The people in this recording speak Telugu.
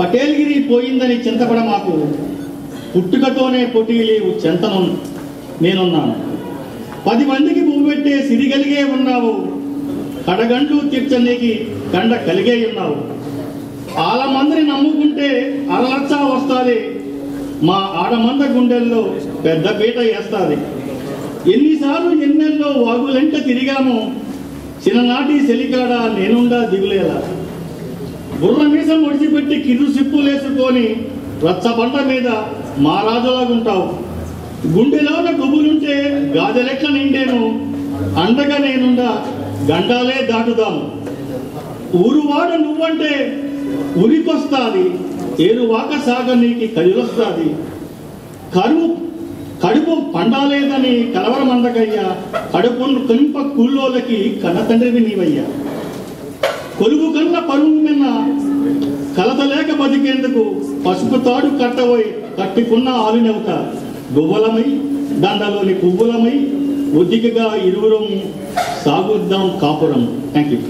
పటేల్గిరి పోయిందని చింతపడ మాకు, పుట్టుకతోనే పొటీలేవు చెంతను నేనున్నాను. 10 మందికి పువ్వెట్టే సిరిగలిగే ఉన్నావు, కడగండ్లు తీర్చనీకి కండ కలిగే ఉన్నావు. ఆలమందిని నమ్ముకుంటే అరలచ్చ వస్తాది, మా ఆడమంద గుండెల్లో పెద్ద పీట వేస్తాది. ఎన్నిసార్లు ఎన్నెల్లో వాగులెంట తిరిగాము, చిన్ననాటి సెలికాడ నేనుండా దిగులేలా. బుర్ర మీసం ఒడిచిపెట్టి కిరు సిప్పులేసుకొని రచ్చబండ మీద మహారాజులాగుంటావు. గుండెలోన గుబులుంటే గాజెలెట్ల నిండేను, అండగా నేనుండా గండాలే దాటుదాము. ఊరువాడ నువ్వంటే ఉరికొస్తాది, ఏరువాక సాగ నీకి కదిలొస్తాది. కడుపు పండాలేదని కలవరమందకయ్యా, కడుపును కనింప కూల్లోలకి కన్నతండ్రివి నీవయ్యా. కొలువు కన్న పరువు మీద కలతలేక బతికేందుకు పసుపు తాడు కట్టబోయి కట్టుకున్న ఆలునెవత గువ్వలమై దండలోని పువ్వులమై ఒద్దికగా ఇరువురం సాగుద్దాం కాపురం. Thank you.